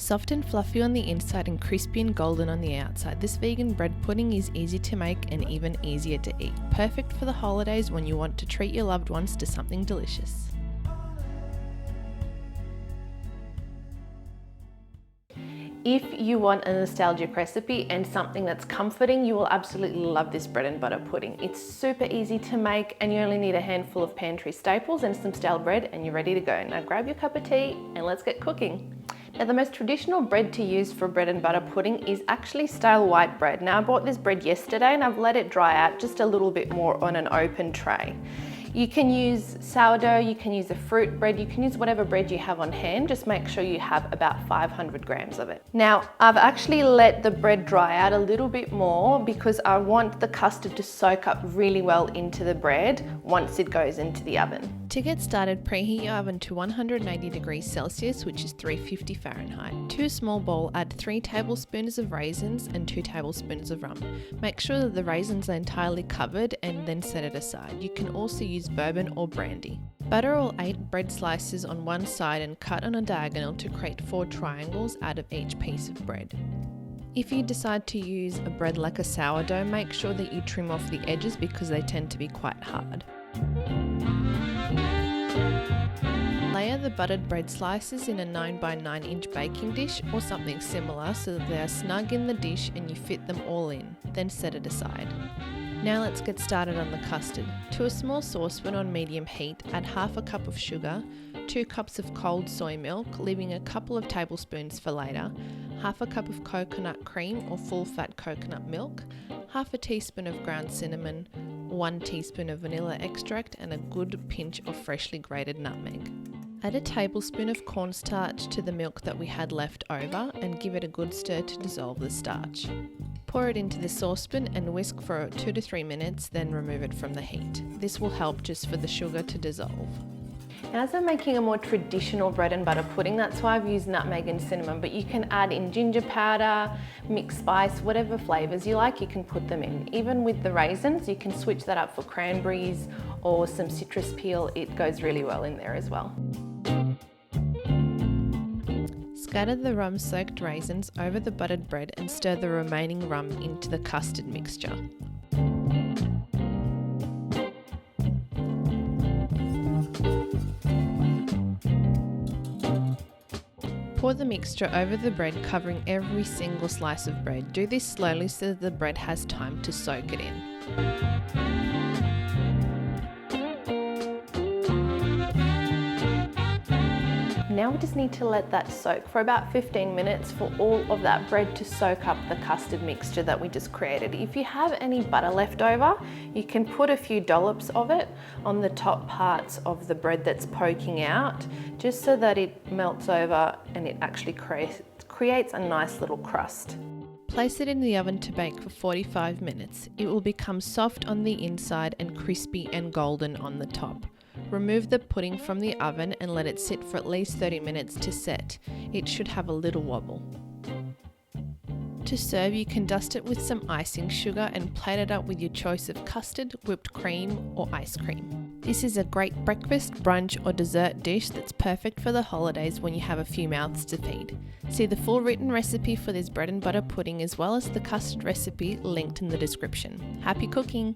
Soft and fluffy on the inside and crispy and golden on the outside, this vegan bread pudding is easy to make and even easier to eat. Perfect for the holidays when you want to treat your loved ones to something delicious. If you want a nostalgic recipe and something that's comforting, you will absolutely love this bread and butter pudding. It's super easy to make and you only need a handful of pantry staples and some stale bread and you're ready to go. Now grab your cup of tea and let's get cooking. Now the most traditional bread to use for bread and butter pudding is actually stale white bread. Now I bought this bread yesterday and I've let it dry out just a little bit more on an open tray. You can use sourdough, you can use a fruit bread, you can use whatever bread you have on hand, just make sure you have about 500 grams of it. Now, I've actually let the bread dry out a little bit more because I want the custard to soak up really well into the bread once it goes into the oven. To get started, preheat your oven to 180 degrees Celsius, which is 350 Fahrenheit. To a small bowl, add 3 tablespoons of raisins and 2 tablespoons of rum. Make sure that the raisins are entirely covered and then set it aside. You can also use bourbon or brandy. Butter all 8 bread slices on one side and cut on a diagonal to create 4 triangles out of each piece of bread. If you decide to use a bread like a sourdough, make sure that you trim off the edges because they tend to be quite hard. Layer the buttered bread slices in a 9 by 9 inch baking dish or something similar so that they are snug in the dish and you fit them all in, then set it aside. Now let's get started on the custard. To a small saucepan on medium heat, add half a cup of sugar, 2 cups of cold soy milk, leaving a couple of tablespoons for later, half a cup of coconut cream or full fat coconut milk, half a teaspoon of ground cinnamon, 1 teaspoon of vanilla extract and a good pinch of freshly grated nutmeg. Add a tablespoon of cornstarch to the milk that we had left over and give it a good stir to dissolve the starch. Pour it into the saucepan and whisk for 2 to 3 minutes, then remove it from the heat. This will help just for the sugar to dissolve. And as I'm making a more traditional bread and butter pudding, that's why I've used nutmeg and cinnamon, but you can add in ginger powder, mixed spice, whatever flavours you like, you can put them in. Even with the raisins, you can switch that up for cranberries or some citrus peel. It goes really well in there as well. Scatter the rum-soaked raisins over the buttered bread and stir the remaining rum into the custard mixture. Pour the mixture over the bread, covering every single slice of bread. Do this slowly so that the bread has time to soak it in. Now we just need to let that soak for about 15 minutes for all of that bread to soak up the custard mixture that we just created. If you have any butter left over, you can put a few dollops of it on the top parts of the bread that's poking out, just so that it melts over and it actually creates a nice little crust. Place it in the oven to bake for 45 minutes. It will become soft on the inside and crispy and golden on the top. Remove the pudding from the oven and let it sit for at least 30 minutes to set. It should have a little wobble. To serve, you can dust it with some icing sugar and plate it up with your choice of custard, whipped cream or ice cream. This is a great breakfast, brunch or dessert dish that's perfect for the holidays when you have a few mouths to feed. See the full written recipe for this bread and butter pudding as well as the custard recipe linked in the description. Happy cooking!